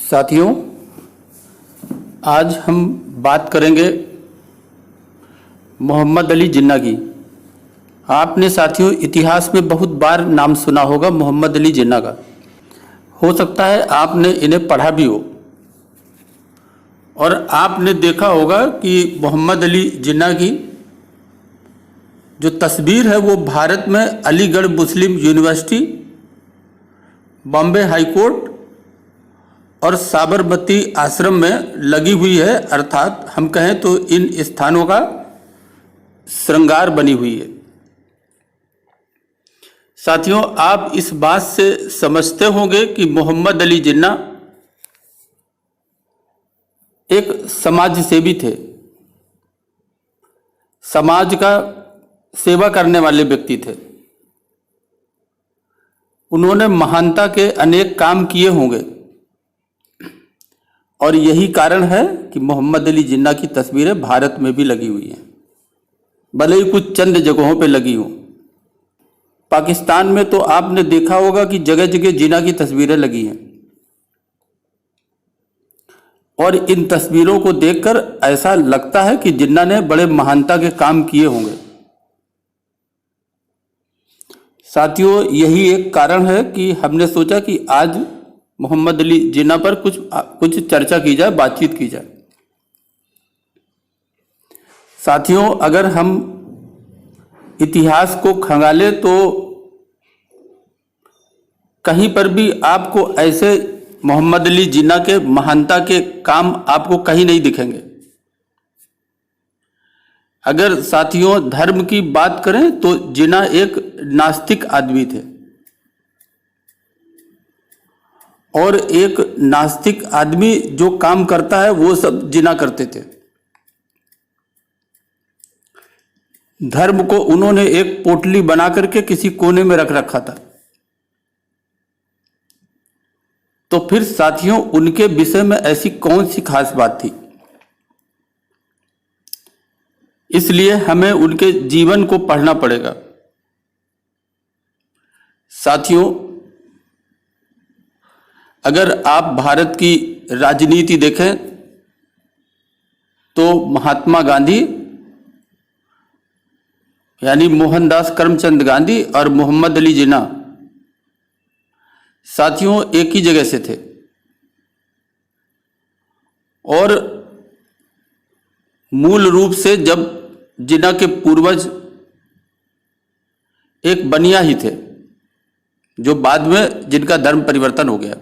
साथियों, आज हम बात करेंगे मोहम्मद अली जिन्ना की। आपने साथियों इतिहास में बहुत बार नाम सुना होगा मोहम्मद अली जिन्ना का। हो सकता है आपने इन्हें पढ़ा भी हो और आपने देखा होगा कि मोहम्मद अली जिन्ना की जो तस्वीर है वो भारत में अलीगढ़ मुस्लिम यूनिवर्सिटी, बॉम्बे हाई कोर्ट और साबरमती आश्रम में लगी हुई है, अर्थात हम कहें तो इन स्थानों का श्रृंगार बनी हुई है। साथियों, आप इस बात से समझते होंगे कि मोहम्मद अली जिन्ना एक समाज सेवी थे, समाज का सेवा करने वाले व्यक्ति थे। उन्होंने महानता के अनेक काम किए होंगे और यही कारण है कि मोहम्मद अली जिन्ना की तस्वीरें भारत में भी लगी हुई हैं, भले ही कुछ चंद जगहों पे लगी हों। पाकिस्तान में तो आपने देखा होगा कि जगह जगह जिन्ना की तस्वीरें लगी हैं और इन तस्वीरों को देखकर ऐसा लगता है कि जिन्ना ने बड़े महानता के काम किए होंगे। साथियों, यही एक कारण है कि हमने सोचा कि आज मोहम्मद अली जिन्ना पर कुछ चर्चा की जाए, बातचीत की जाए। साथियों, अगर हम इतिहास को खंगाले तो कहीं पर भी आपको ऐसे मोहम्मद अली जिन्ना के महानता के काम आपको कहीं नहीं दिखेंगे। अगर साथियों धर्म की बात करें तो जिन्ना एक नास्तिक आदमी थे और एक नास्तिक आदमी जो काम करता है वो सब जिन्ना करते थे। धर्म को उन्होंने एक पोटली बना करके किसी कोने में रख रखा था। तो फिर साथियों उनके विषय में ऐसी कौन सी खास बात थी? इसलिए हमें उनके जीवन को पढ़ना पड़ेगा। साथियों, अगर आप भारत की राजनीति देखें तो महात्मा गांधी यानी मोहनदास करमचंद गांधी और मोहम्मद अली जिन्ना साथियों एक ही जगह से थे और मूल रूप से जब जिन्ना के पूर्वज एक बनिया ही थे जो बाद में जिनका धर्म परिवर्तन हो गया।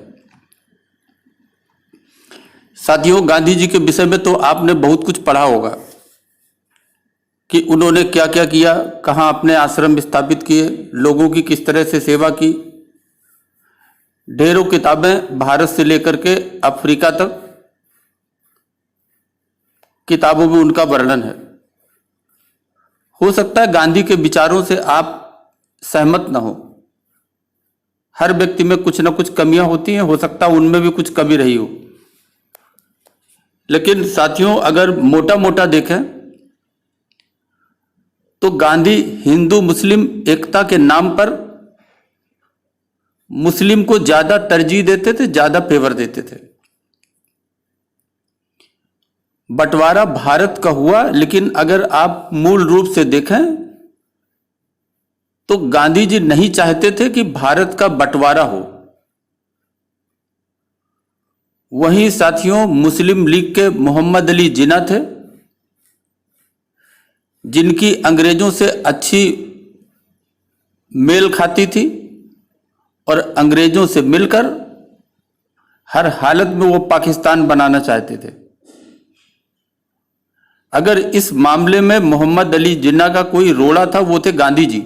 साथियों, गांधी जी के विषय में तो आपने बहुत कुछ पढ़ा होगा कि उन्होंने क्या क्या किया, कहाँ अपने आश्रम स्थापित किए, लोगों की किस तरह से सेवा की। ढेरों किताबें भारत से लेकर के अफ्रीका तक किताबों में उनका वर्णन है। हो सकता है गांधी के विचारों से आप सहमत न हो, हर व्यक्ति में कुछ ना कुछ कमियां होती हैं, हो सकता है उनमें भी कुछ कमी रही हो। लेकिन साथियों अगर मोटा मोटा देखें तो गांधी हिंदू मुस्लिम एकता के नाम पर मुस्लिम को ज्यादा तरजीह देते थे, ज्यादा फेवर देते थे। बंटवारा भारत का हुआ, लेकिन अगर आप मूल रूप से देखें तो गांधी जी नहीं चाहते थे कि भारत का बंटवारा हो। वहीं साथियों मुस्लिम लीग के मोहम्मद अली जिन्ना थे जिनकी अंग्रेजों से अच्छी मेल खाती थी और अंग्रेजों से मिलकर हर हालत में वो पाकिस्तान बनाना चाहते थे। अगर इस मामले में मोहम्मद अली जिन्ना का कोई रोड़ा था वो थे गांधी जी,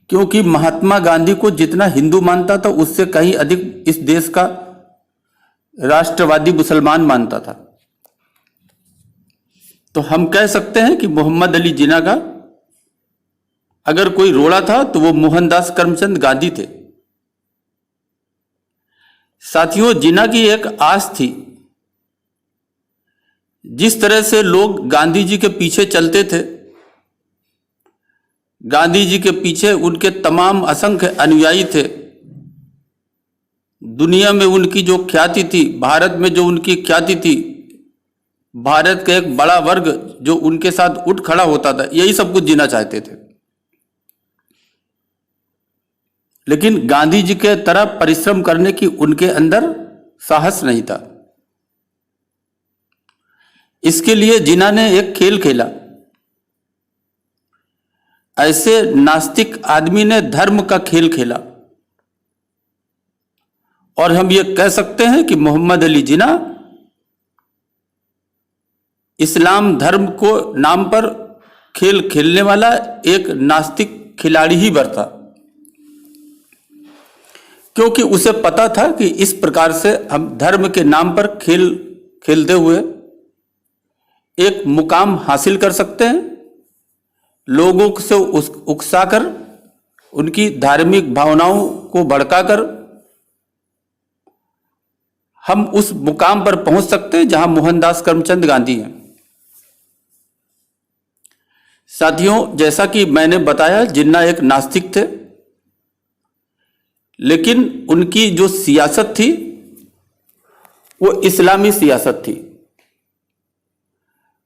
क्योंकि महात्मा गांधी को जितना हिंदू मानता था उससे कहीं अधिक इस देश का राष्ट्रवादी मुसलमान मानता था। तो हम कह सकते हैं कि मोहम्मद अली जिन्ना का अगर कोई रोड़ा था तो वो मोहनदास करमचंद गांधी थे। साथियों, जिन्ना की एक आस थी, जिस तरह से लोग गांधी जी के पीछे चलते थे, गांधी जी के पीछे उनके तमाम असंख्य अनुयायी थे दुनिया में उनकी जो ख्याति थी, भारत में जो उनकी ख्याति थी, भारत का एक बड़ा वर्ग जो उनके साथ उठ खड़ा होता था, यही सब कुछ जीना चाहते थे। लेकिन गांधी जी के तरह परिश्रम करने की उनके अंदर साहस नहीं था। इसके लिए जिन्ना ने एक खेल खेला। ऐसे नास्तिक आदमी ने धर्म का खेल खेला, और हम ये कह सकते हैं कि मोहम्मद अली जिन्ना इस्लाम धर्म को नाम पर खेल खेलने वाला एक नास्तिक खिलाड़ी ही बरता, क्योंकि उसे पता था कि इस प्रकार से हम धर्म के नाम पर खेल खेलते हुए एक मुकाम हासिल कर सकते हैं, लोगों से उकसाकर उनकी धार्मिक भावनाओं को भड़काकर हम उस मुकाम पर पहुंच सकते हैं जहां मोहनदास करमचंद गांधी हैं। साथियों, जैसा कि मैंने बताया, जिन्ना एक नास्तिक थे, लेकिन उनकी जो सियासत थी वो इस्लामी सियासत थी।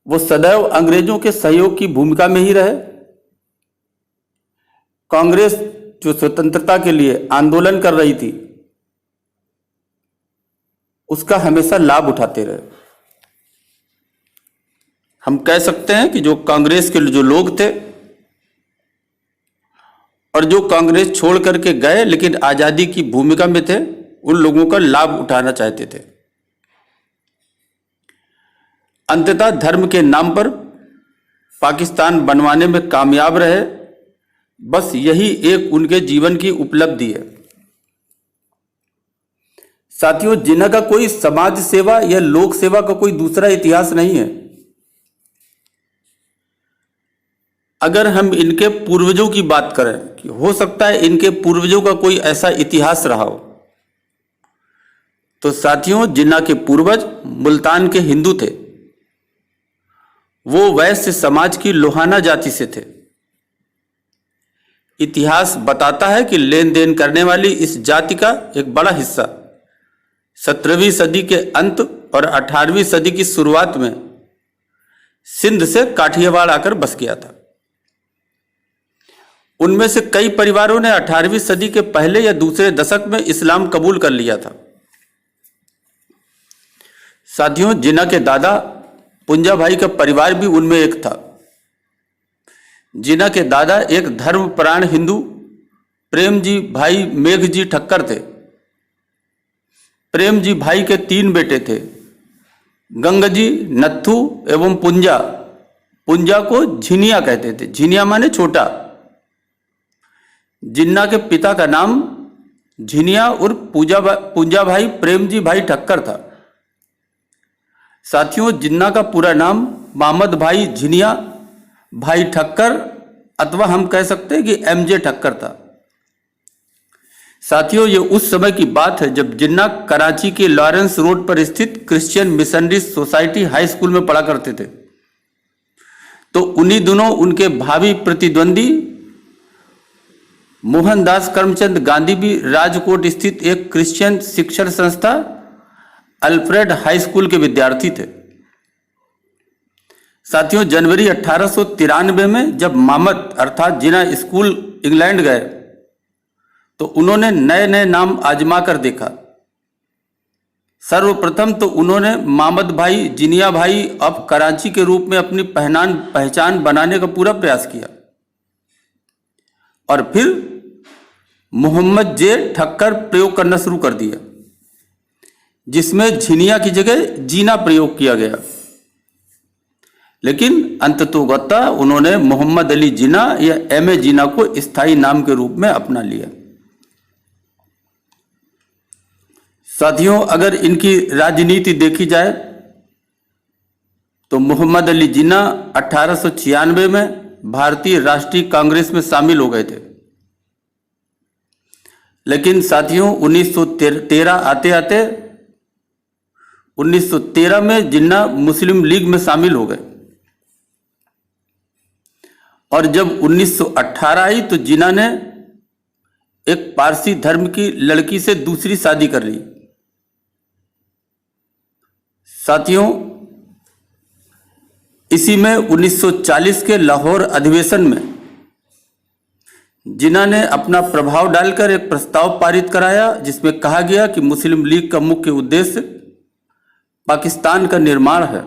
वो सदैव अंग्रेजों के सहयोग की भूमिका में ही रहे। कांग्रेस जो स्वतंत्रता के लिए आंदोलन कर रही थी, उसका हमेशा लाभ उठाते रहे। हम कह सकते हैं कि जो कांग्रेस के जो लोग थे और जो कांग्रेस छोड़ करके गए लेकिन आजादी की भूमिका में थे, उन लोगों का लाभ उठाना चाहते थे। अंततः धर्म के नाम पर पाकिस्तान बनवाने में कामयाब रहे। बस यही एक उनके जीवन की उपलब्धि है। साथियों, जिन्ना का कोई समाज सेवा या लोक सेवा का कोई दूसरा इतिहास नहीं है। अगर हम इनके पूर्वजों की बात करें कि हो सकता है इनके पूर्वजों का कोई ऐसा इतिहास रहा हो, तो साथियों, जिन्ना के पूर्वज मुल्तान के हिंदू थे। वो वैश्य समाज की लोहाना जाति से थे। इतिहास बताता है कि लेन देन करने वाली इस जाति का एक बड़ा हिस्सा 17वीं सदी के अंत और 18वीं सदी की शुरुआत में सिंध से काठियावाड़ आकर बस गया था। उनमें से कई परिवारों ने 18वीं सदी के पहले या दूसरे दशक में इस्लाम कबूल कर लिया था। साथियों, जिन्ना के दादा पुंजा भाई का परिवार भी उनमें एक था। जिन्ना के दादा एक धर्मपरायण हिंदू प्रेम जी भाई मेघ जी ठक्कर थे। प्रेम जी भाई के 3 बेटे थे, गंगजी, नत्थू एवं पुंजा। पुंजा को झिनिया कहते थे, झिनिया माने छोटा। जिन्ना के पिता का नाम झिनिया और पुंजा भाई प्रेम जी भाई ठक्कर था। साथियों, जिन्ना का पूरा नाम मोहम्मद भाई झिनिया भाई ठक्कर अथवा हम कह सकते हैं कि एमजे ठक्कर था। साथियों, ये उस समय की बात है जब जिन्ना कराची के लॉरेंस रोड पर स्थित Christian missionary society high school में पढ़ा करते थे। तो उन्हीं दिनों उनके भावी प्रतिद्वंदी मोहनदास करमचंद गांधी भी राजकोट स्थित एक क्रिश्चियन शिक्षण संस्था अल्फ्रेड हाई स्कूल के विद्यार्थी थे। साथियों, जनवरी 1893 में जब मामद अर्थात जिन्ना स्कूल इंग्लैंड गए तो उन्होंने नए नए नाम आजमा कर देखा। सर्वप्रथम तो उन्होंने मोहम्मद भाई जिनिया भाई ऑफ कराची के रूप में अपनी पहचान बनाने का पूरा प्रयास किया, और फिर मोहम्मद जे ठक्कर प्रयोग करना शुरू कर दिया, जिसमें झिनिया की जगह जीना प्रयोग किया गया। लेकिन अंततोगत्वा उन्होंने मोहम्मद अली जिन्ना या एम ए जिन्ना को स्थायी नाम के रूप में अपना लिया। साथियों, अगर इनकी राजनीति देखी जाए तो मोहम्मद अली जिन्ना 1896 में भारतीय राष्ट्रीय कांग्रेस में शामिल हो गए थे। लेकिन साथियों, 1913 आते आते 1913 में जिन्ना मुस्लिम लीग में शामिल हो गए, और जब 1918 आई तो जिन्ना ने एक पारसी धर्म की लड़की से दूसरी शादी कर ली। साथियों, इसी में 1940 के लाहौर अधिवेशन में जिन्ना ने अपना प्रभाव डालकर एक प्रस्ताव पारित कराया जिसमें कहा गया कि मुस्लिम लीग का मुख्य उद्देश्य पाकिस्तान का निर्माण है।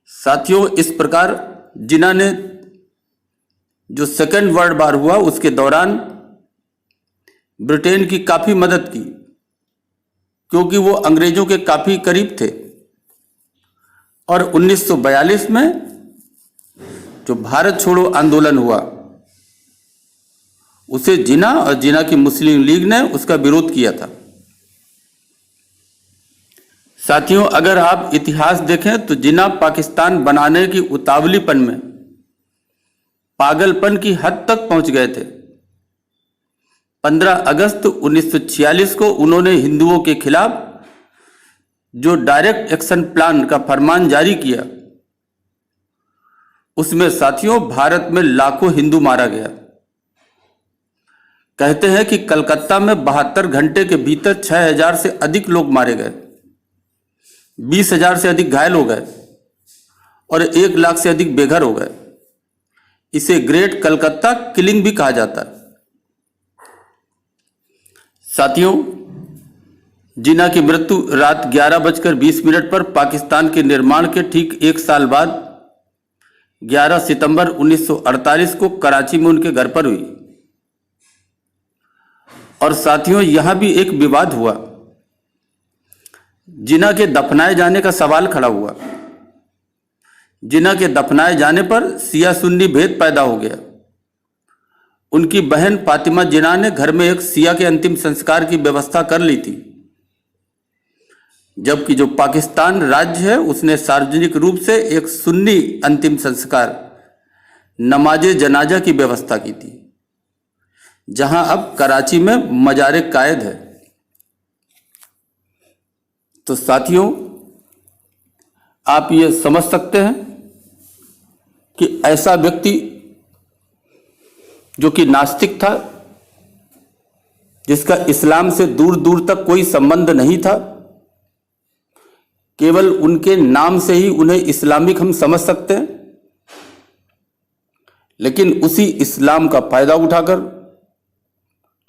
साथियों, इस प्रकार जिन्ना ने जो सेकेंड वर्ल्ड वॉर हुआ उसके दौरान ब्रिटेन की काफी मदद की, क्योंकि वो अंग्रेजों के काफी करीब थे। और 1942 में जो भारत छोड़ो आंदोलन हुआ उसे जिन्ना और जिन्ना की मुस्लिम लीग ने उसका विरोध किया था। साथियों, अगर आप इतिहास देखें तो जिन्ना पाकिस्तान बनाने की उतावलीपन में पागलपन की हद तक पहुंच गए थे। 15 अगस्त 1946 को उन्होंने हिंदुओं के खिलाफ जो डायरेक्ट एक्शन प्लान का फरमान जारी किया, उसमें साथियों भारत में लाखों हिंदू मारा गया। कहते हैं कि कलकत्ता में 72 घंटे के भीतर 6000 से अधिक लोग मारे गए, 20,000 से अधिक घायल हो गए और 1 लाख से अधिक बेघर हो गए। इसे ग्रेट कलकत्ता किलिंग भी कहा जाता है। साथियों, जिन्ना की मृत्यु रात 11:20 पर पाकिस्तान के निर्माण के ठीक 1 साल बाद 11 सितंबर 1948 को कराची में उनके घर पर हुई। और साथियों, यहां भी एक विवाद हुआ। जिन्ना के दफनाए जाने का सवाल खड़ा हुआ। जिन्ना के दफनाए जाने पर सिया सुन्नी भेद पैदा हो गया। उनकी बहन फातिमा जिन्ना ने घर में एक सिया के अंतिम संस्कार की व्यवस्था कर ली थी, जबकि जो पाकिस्तान राज्य है उसने सार्वजनिक रूप से एक सुन्नी अंतिम संस्कार नमाजे जनाजा की व्यवस्था की थी, जहां अब कराची में मजारे कायद है। तो साथियों, आप ये समझ सकते हैं कि ऐसा व्यक्ति जो कि नास्तिक था, जिसका इस्लाम से दूर दूर तक कोई संबंध नहीं था, केवल उनके नाम से ही उन्हें इस्लामिक हम समझ सकते हैं, लेकिन उसी इस्लाम का फायदा उठाकर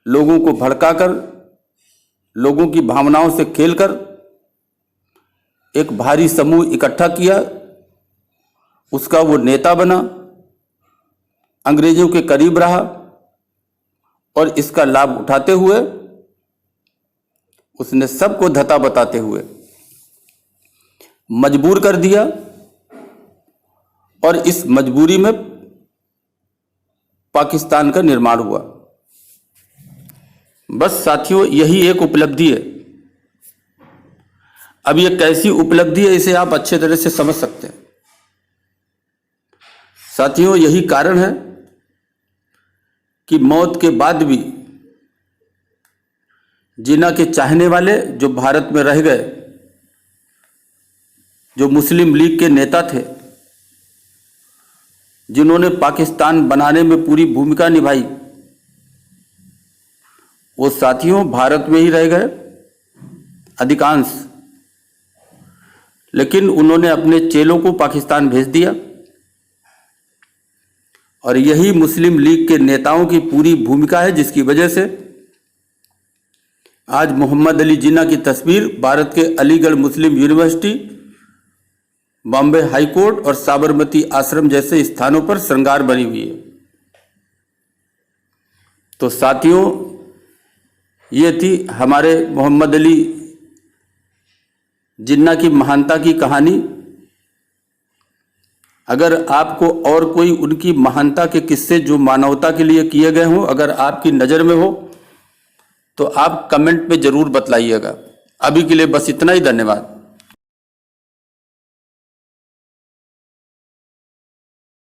लोगों को भड़काकर, लोगों की भावनाओं से खेलकर एक भारी समूह इकट्ठा किया, उसका वो नेता बना, अंग्रेजों के करीब रहा और इसका लाभ उठाते हुए उसने सबको धता बताते हुए मजबूर कर दिया। और इस मजबूरी में पाकिस्तान का निर्माण हुआ। बस साथियों, यही एक उपलब्धि है। अब ये कैसी उपलब्धि है, इसे आप अच्छे तरह से समझ सकते हैं। साथियों, यही कारण है कि मौत के बाद भी जिन्ना के चाहने वाले जो भारत में रह गए, जो मुस्लिम लीग के नेता थे, जिन्होंने पाकिस्तान बनाने में पूरी भूमिका निभाई, वो साथियों भारत में ही रह गए अधिकांश। लेकिन उन्होंने अपने चेलों को पाकिस्तान भेज दिया और यही मुस्लिम लीग के नेताओं की पूरी भूमिका है, जिसकी वजह से आज मोहम्मद अली जिन्ना की तस्वीर भारत के अलीगढ़ मुस्लिम यूनिवर्सिटी, बॉम्बे हाई कोर्ट और साबरमती आश्रम जैसे स्थानों पर श्रृंगार बनी हुई है। तो साथियों, ये थी हमारे मोहम्मद अली जिन्ना की महानता की कहानी। अगर आपको और कोई उनकी महानता के किस्से जो मानवता के लिए किए गए हों, अगर आपकी नज़र में हो तो आप कमेंट में ज़रूर बतलाइएगा। अभी के लिए बस इतना ही। धन्यवाद।